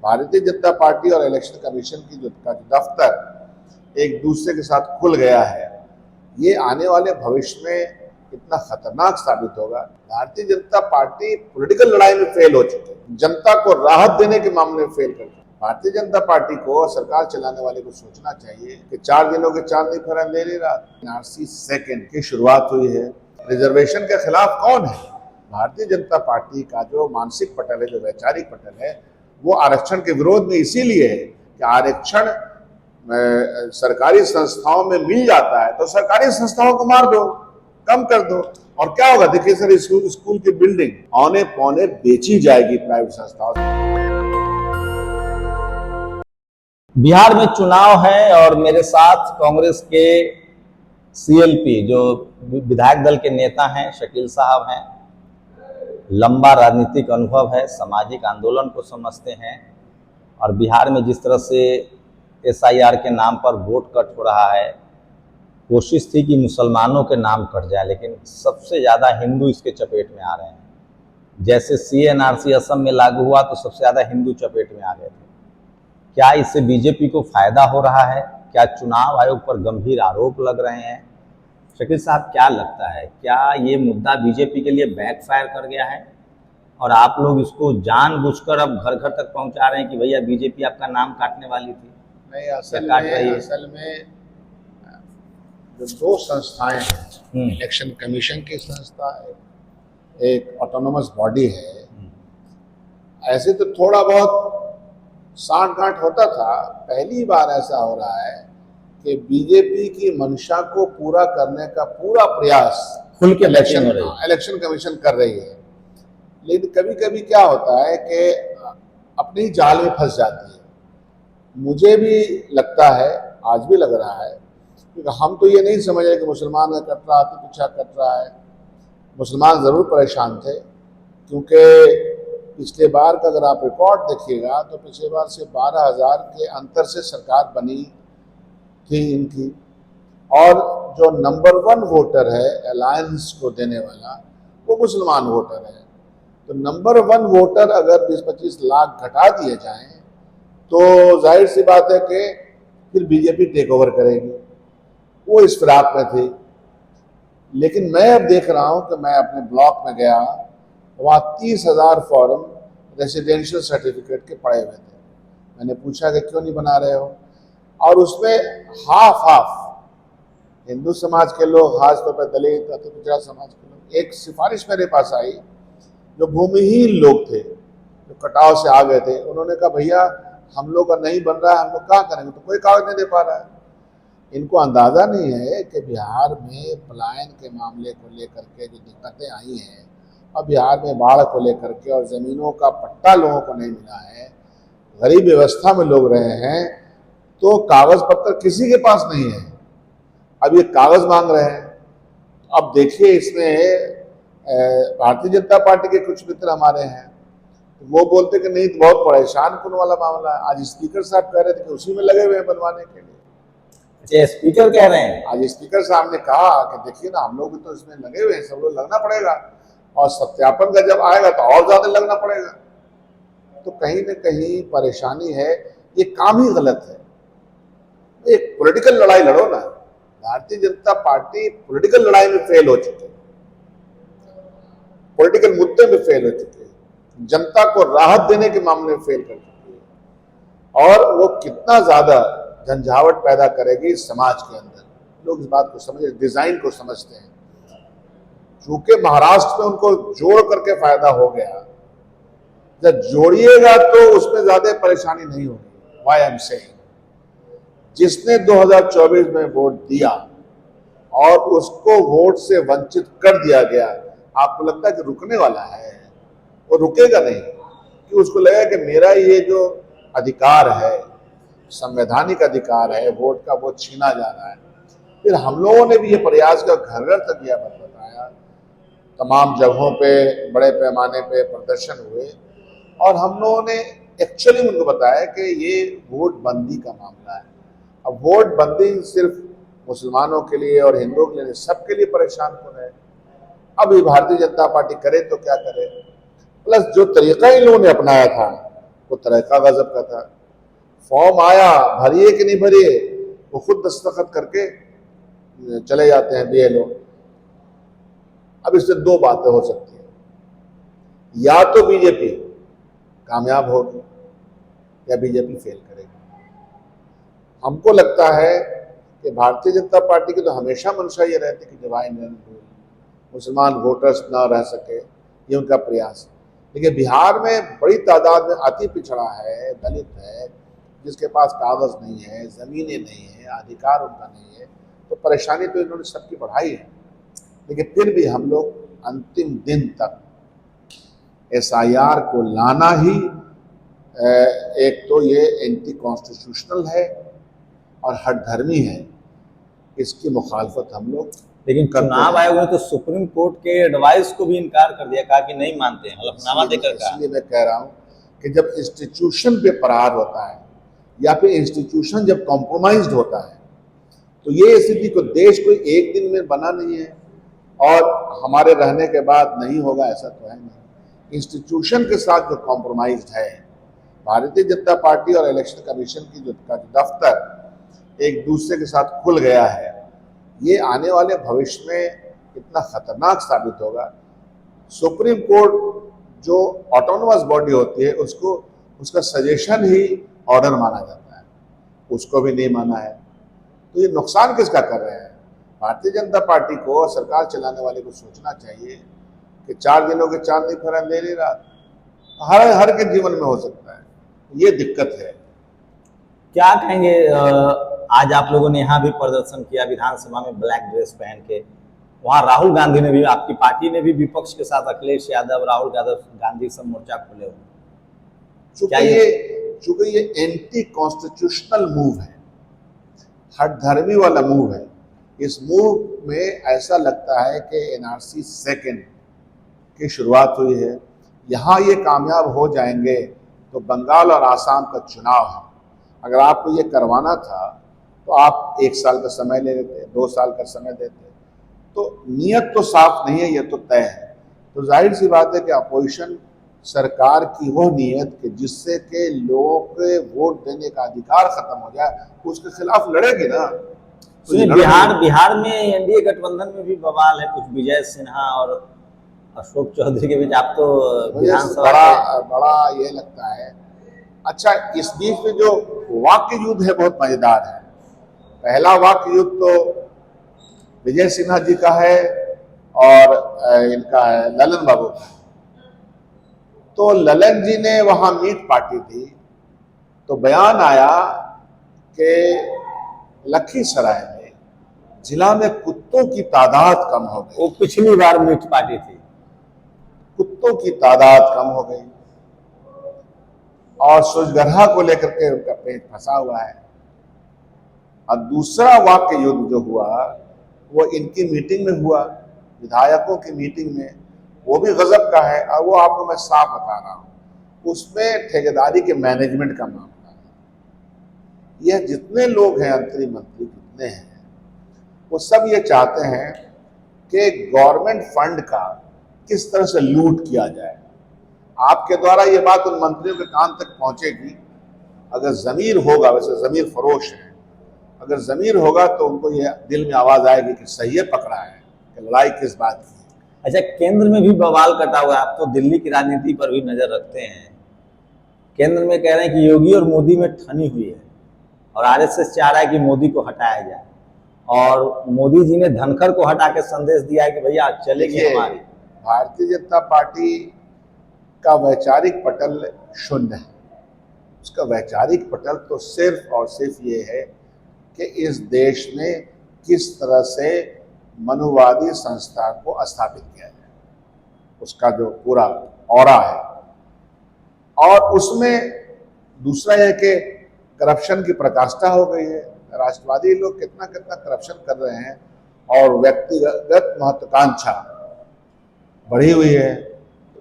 Bharatiya Janata party और election commission की का दफ्तर एक दूसरे के साथ खुल गया है, ये आने वाले भविष्य में कितना खतरनाक साबित होगा। भारतीय जनता पार्टी पॉलिटिकल लड़ाई में फेल हो चुकी है, जनता को राहत देने के मामले में फेल कर चुकी है। भारतीय जनता पार्टी को, सरकार चलाने वाले को सोचना चाहिए कि 4 दिनों के चांद नहीं फहरा अंधेरी रात। एनआरसी सेकंड की शुरुआत हुई है। रिजर्वेशन के खिलाफ कौन है? भारतीय जनता पार्टी का जो मानसिक पटल है, जो वैचारिक पटल है, वो आरक्षण के विरोध में इसीलिए है कि आरक्षण सरकारी संस्थाओं में मिल जाता है तो सरकारी संस्थाओं को मार दो, कम कर दो, और क्या होगा? देखिए सर, स्कूल की बिल्डिंग औने पौने बेची जाएगी प्राइवेट संस्थाओं से। बिहार में चुनाव है और मेरे साथ कांग्रेस के सीएलपी जो विधायक दल के नेता हैं, शकील साहब हैं। लंबा राजनीतिक अनुभव है, सामाजिक आंदोलन को समझते हैं, और बिहार में जिस तरह से एसआईआर के नाम पर वोट कट हो रहा है, कोशिश थी कि मुसलमानों के नाम कट जाए, लेकिन सबसे ज़्यादा हिंदू इसके चपेट में आ रहे हैं। जैसे सीएनआरसी असम में लागू हुआ तो सबसे ज़्यादा हिंदू चपेट में आ गए थे। क्या इससे बीजेपी को फायदा हो रहा है? क्या चुनाव आयोग पर गंभीर आरोप लग रहे हैं? शकील साहब, क्या लगता है, क्या ये मुद्दा बीजेपी के लिए बैकफायर कर गया है और आप लोग इसको जानबूझकर अब घर घर तक पहुंचा रहे हैं कि भैया बीजेपी आपका नाम काटने वाली थी? नहीं, असल में जो दो संस्थाएं हैं, इलेक्शन कमीशन की संस्था है, एक ऑटोनोमस बॉडी है। ऐसे तो थोड़ा बहुत सांठ गांठ होता था, पहली बार ऐसा हो रहा है कि बीजेपी की मंशा को पूरा करने का पूरा प्रयास खुल के इलेक्शन कमीशन कर रही है। लेकिन कभी कभी क्या होता है कि अपनी जाल में फंस जाती है। मुझे भी लगता है, आज भी लग रहा है, क्योंकि हम तो ये नहीं समझ रहे कि मुसलमान का कट रहा, पीछा कट रहा है। मुसलमान ज़रूर परेशान थे, क्योंकि पिछले बार का अगर आप रिकॉर्ड देखिएगा तो पिछले बार से 12,000 के अंतर से सरकार बनी थी इनकी, और जो नंबर 1 वोटर है अलायंस को देने वाला, वो मुसलमान वोटर है। तो नंबर 1 वोटर अगर 20-25 लाख घटा दिए जाएं तो जाहिर सी बात है कि फिर बीजेपी टेक ओवर करेगी। वो इस फिराक में थी। लेकिन मैं अब देख रहा हूं कि मैं अपने ब्लॉक में गया, वहाँ 30,000 फॉर्म रेसिडेंशियल सर्टिफिकेट के पड़े हुए थे। मैंने पूछा कि क्यों नहीं बना रहे हो, और उसमें हाफ हिंदू समाज के लोग, खासतौर पर दलित अति पिछड़ा समाज के लोग। एक सिफारिश मेरे पास आई, जो भूमिहीन लोग थे, जो कटाव से आ गए थे, उन्होंने कहा भैया हम लोग का नहीं बन रहा है, हम लोग क्या करेंगे? तो कोई कागज नहीं दे पा रहा है। इनको अंदाजा नहीं है कि बिहार में पलायन के मामले को लेकर के जो दिक्कतें आई हैं, और बिहार में बाढ़ को लेकर के, और ज़मीनों का पट्टा लोगों को नहीं मिला है, गरीब व्यवस्था में लोग रहे हैं, तो कागज पत्र किसी के पास नहीं है। अब ये कागज मांग रहे हैं। अब देखिए, इसमें भारतीय जनता पार्टी के कुछ मित्र हमारे हैं, तो वो बोलते कि नहीं, तो बहुत परेशान कुन वाला मामला है। आज स्पीकर साहब कह रहे थे कि उसी में लगे हुए हैं बनवाने के लिए। स्पीकर कह रहे हैं? आज स्पीकर साहब ने कहा कि देखिए ना, हम लोग भी तो इसमें लगे हुए हैं, सब लोग लगना पड़ेगा, और सत्यापन का जब आएगा तो और ज्यादा लगना पड़ेगा। तो कहीं न कहीं परेशानी है, ये काम ही गलत है। एक पॉलिटिकल लड़ाई लड़ो ना। भारतीय जनता पार्टी पॉलिटिकल लड़ाई में फेल हो चुकी है, पॉलिटिकल मुद्दे में फेल हो चुकी है, जनता को राहत देने के मामले में फेल कर चुकी है, और वो कितना ज्यादा झंझावट पैदा करेगी समाज के अंदर। लोग इस बात को समझे, डिजाइन को समझते हैं। चूंकि महाराष्ट्र में उनको जोड़ करके फायदा हो गया, जब जोड़िएगा तो उसमें ज्यादा परेशानी नहीं होगी। व्हाई आई एम सेइंग, जिसने 2024 में वोट दिया और उसको वोट से वंचित कर दिया गया, आपको लगता है कि रुकने वाला है? वो रुकेगा नहीं, कि उसको लगेगा कि मेरा ये जो अधिकार है, संवैधानिक अधिकार है वोट का, वो छीना जा रहा है। फिर हम लोगों ने भी ये प्रयास का घर घर तक यह बताया, तमाम जगहों पे बड़े पैमाने पे प्रदर्शन हुए, और हम लोगों ने एक्चुअली उनको बताया कि ये वोट बंदी का मामला है। अब वोट बंदी सिर्फ मुसलमानों के लिए और हिंदुओं के लिए, सबके लिए परेशान हो रहे हैं। अब ये भारतीय जनता पार्टी करे तो क्या करे? प्लस जो तरीका इन लोगों ने अपनाया था वो तरीका गजब का था। फॉर्म आया, भरिए कि नहीं भरिए, वो खुद दस्तखत करके चले जाते हैं BLO। अब इससे दो बातें हो सकती हैं, या तो बीजेपी कामयाब होगी या बीजेपी फेल करेगी। हमको लगता है कि भारतीय जनता पार्टी की तो हमेशा मंशा ये रहती कि डिवाइन रूल, मुसलमान वोटर्स ना रह सके, ये उनका प्रयास है। लेकिन बिहार में बड़ी तादाद में अति पिछड़ा है, दलित है, जिसके पास कागज नहीं है, जमीनें नहीं है, अधिकार उनका नहीं है, तो परेशानी तो इन्होंने सबकी बढ़ाई है। लेकिन फिर भी हम लोग अंतिम दिन तक SIR को लाना ही एक तो ये एंटी कॉन्स्टिट्यूशनल है और हठधर्मी है, इसकी मुखालफत हम लोग। लेकिन चुनाव आयोग ने तो सुप्रीम कोर्ट के एडवाइस को भी इनकार कर दिया, कहा कि नहीं मानते हैं, हलफनामा देकर कहा। इसलिए मैं कह रहा हूँ कि जब इंस्टीट्यूशन पे प्रहार होता है या फिर इंस्टीट्यूशन जब कॉम्प्रोमाइज्ड होता है, तो ये स्थिति को देश कोई एक दिन में बना नहीं है और हमारे रहने के बाद नहीं होगा, ऐसा तो है नहीं। इंस्टीट्यूशन के साथ जो कॉम्प्रोमाइज्ड है, भारतीय जनता पार्टी और इलेक्शन कमीशन की जो दफ्तर एक दूसरे के साथ खुल गया है, ये आने वाले भविष्य में इतना खतरनाक साबित होगा। सुप्रीम कोर्ट जो ऑटोनोमस बॉडी होती है, उसको उसका सजेशन ही ऑर्डर माना जाता है, उसको भी नहीं माना है। तो ये नुकसान किसका कर रहे हैं? भारतीय जनता पार्टी को, सरकार चलाने वाले को सोचना चाहिए कि 4 दिनों के चांदनी फिर अंधेरी रात हर के जीवन में हो सकता है। ये दिक्कत है। क्या कहेंगे, आज आप लोगों ने यहाँ भी प्रदर्शन किया विधानसभा में ब्लैक ड्रेस पहन के, वहाँ राहुल गांधी ने भी, आपकी पार्टी ने भी विपक्ष के साथ अखिलेश यादव, राहुल गांधी सब मोर्चा खोले हुए। चूंकि ये एंटी कॉन्स्टिट्यूशनल मूव है, हठधर्मी वाला मूव है, इस मूव में ऐसा लगता है कि NRC 2 की शुरुआत हुई है। यहाँ ये कामयाब हो जाएंगे तो बंगाल और आसाम का चुनाव है, अगर आपको ये करवाना था तो आप 1 साल का समय ले लेते, 2 साल का समय देते। तो नियत तो साफ नहीं है, ये तो तय है। तो जाहिर सी बात है कि अपोजिशन सरकार की वो नियत कि जिससे कि लोगों के वोट देने का अधिकार खत्म हो जाए, उसके खिलाफ लड़ेगी ना। तो बिहार में NDA गठबंधन में भी बवाल है, कुछ विजय सिन्हा और अशोक चौधरी के बीच। आप तो विधानसभा बड़ा ये लगता है। अच्छा, इस बीच में जो वाक्य युद्ध है बहुत मजेदार है। पहला वाक्य युद्ध तो विजय सिन्हा जी का है और इनका है ललन बाबू का। तो ललन जी ने वहां मीट पार्टी थी, तो बयान आया कि लखीसराय में जिला में कुत्तों की तादाद कम हो गई। वो पिछली बार मीट पार्टी थी, कुत्तों की तादाद कम हो गई और सुजगरहा को लेकर के उनका पेट फंसा हुआ है। और दूसरा वाक्य युद्ध जो हुआ वो इनकी मीटिंग में हुआ, विधायकों की मीटिंग में, वो भी गजब का है। और वो आपको मैं साफ बता रहा हूँ, उसमें ठेकेदारी के मैनेजमेंट का मामला है। यह जितने लोग हैं, अंतरिम मंत्री जितने हैं, वो सब ये चाहते हैं कि गवर्नमेंट फंड का किस तरह से लूट किया जाए। आपके द्वारा ये बात उन मंत्रियों के कान तक पहुंचेगी अगर जमीर होगा, वैसे जमीर फरोश है, अगर जमीर होगा तो उनको ये दिल में आवाज आएगी कि सही है, पकड़ा है, कि लड़ाई किस बात की। अच्छा, केंद्र में भी बवाल कटा हुआ है। आप तो दिल्ली की राजनीति पर भी नजर रखते हैं। केंद्र में कह रहे हैं कि योगी और मोदी में ठनी हुई है और RSS चाह रहा है कि मोदी को हटाया जाए, और मोदी जी ने धनखड़ को हटा के संदेश दिया है कि भैया चलेगी हमारी। भारतीय जनता पार्टी का वैचारिक पटल शून्य है। उसका वैचारिक पटल तो सिर्फ और सिर्फ ये है कि इस देश में किस तरह से मनुवादी संस्था को स्थापित किया जाए, उसका जो पूरा ऑरा है। और उसमें दूसरा यह कि करप्शन की प्रकाष्ठा हो गई है। राष्ट्रवादी लोग कितना कितना करप्शन कर रहे हैं और व्यक्तिगत महत्वाकांक्षा बढ़ी हुई है।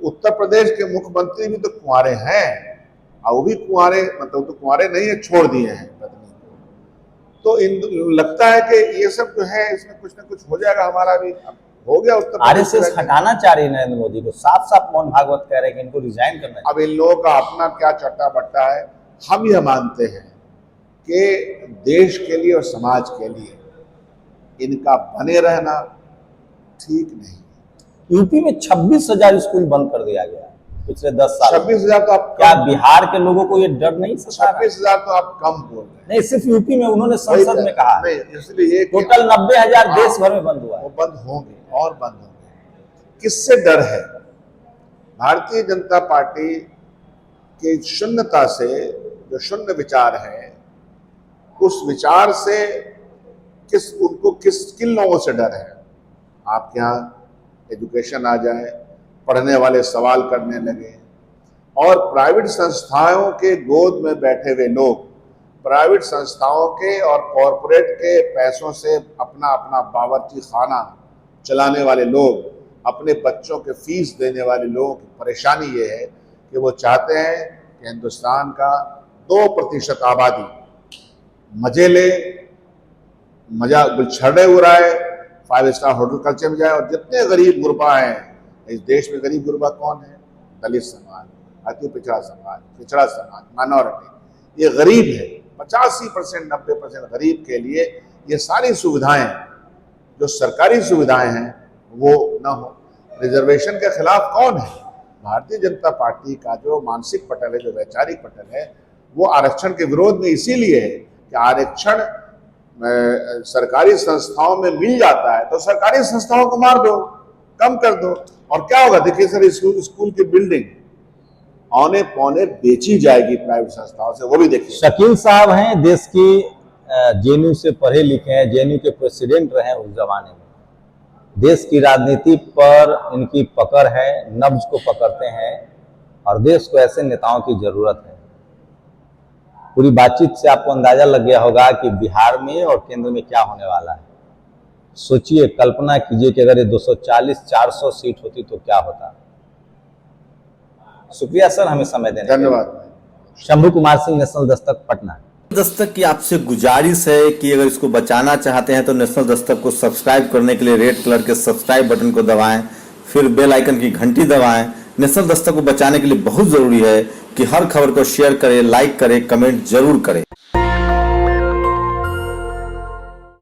उत्तर प्रदेश के मुख्यमंत्री भी तो कुंवारे हैं, और वो भी कुंवारे, मतलब तो कुंवारे नहीं है, छोड़ दिए हैं पत्नी को। तो लगता है कि ये सब जो है इसमें कुछ ना कुछ हो जाएगा, हमारा भी हो गया उत्तर प्रदेश आरएसएस में। हटाना चाह रही है नरेंद्र मोदी को, साफ साफ मोहन भागवत कह रहे हैं कि इनको रिजाइन करना चाहिए। अब इन लोगों का अपना क्या चट्टा बट्टा है। हम यह मानते हैं कि देश के लिए और समाज के लिए इनका बने रहना ठीक नहीं। यूपी में 26,000 स्कूल बंद कर दिया गया पिछले 10 साल। 26,000 तो आप क्या बिहार के लोगों को ये डर नहीं सता रहा? 26,000 तो आप कम बोल रहे हैं। नहीं, सिर्फ यूपी में, उन्होंने संसद में कहा नहीं, इसलिए टोटल 90,000 देश भर में बंद हुआ है। वो बंद होंगे और बंद होंगे। किससे डर है? भारतीय जनता पार्टी के शून्यता से, जो शून्य विचार है, उस विचार से किन लोगों से डर है? आपके यहाँ एजुकेशन आ जाए, पढ़ने वाले सवाल करने लगे और प्राइवेट संस्थाओं के गोद में बैठे हुए लोग, प्राइवेट संस्थाओं के और कॉरपोरेट के पैसों से अपना अपना बावर्ची खाना चलाने वाले लोग, अपने बच्चों के फीस देने वाले लोगों की परेशानी ये है कि वो चाहते हैं कि हिंदुस्तान का 2% आबादी मजे ले, मजा गुलछर्रे उड़ाए, 5 स्टार होटल कल्चर में जाए, और जितने गरीब गुरबा हैं इस देश में, गरीब गुरबा कौन है? दलित समाज, अति पिछड़ा समाज, माइनॉरिटी, ये गरीब है। 85% 90% गरीब के लिए ये सारी सुविधाएं, जो सरकारी सुविधाएं हैं, वो ना हो। रिजर्वेशन के खिलाफ कौन है? भारतीय जनता पार्टी का जो मानसिक पटल है, जो वैचारिक पटल है, वो आरक्षण के विरोध में इसीलिए है कि आरक्षण सरकारी संस्थाओं में मिल जाता है तो सरकारी संस्थाओं को मार दो, कम कर दो, और क्या होगा? देखिए सर, स्कूल की बिल्डिंग औने पौने बेची जाएगी प्राइवेट संस्थाओं से, वो भी देखिए। शकील साहब हैं, देश की जेएनयू से पढ़े लिखे हैं, जेएनयू के प्रेसिडेंट रहे उस जमाने में। देश की राजनीति पर इनकी पकड़ है, नब्ज को पकड़ते हैं, और देश को ऐसे नेताओं की जरूरत है। पूरी बातचीत से आपको अंदाजा लग गया होगा कि बिहार में और केंद्र में क्या होने वाला है। सोचिए, कल्पना कीजिए कि अगर ये 240-400 सीट होती तो क्या होता। शुक्रिया सर, हमें समय देने के लिए। धन्यवाद। शंभू कुमार सिंह, नेशनल दस्तक, पटना। दस्तक की आपसे गुजारिश है कि अगर इसको बचाना चाहते हैं तो नेशनल दस्तक को सब्सक्राइब करने के लिए रेड कलर के सब्सक्राइब बटन को दबाएं, फिर बेल आइकन की घंटी दबाएं। नेशनल दस्तक को बचाने के लिए बहुत जरूरी है कि हर खबर को शेयर करें, लाइक करें, कमेंट जरूर करें।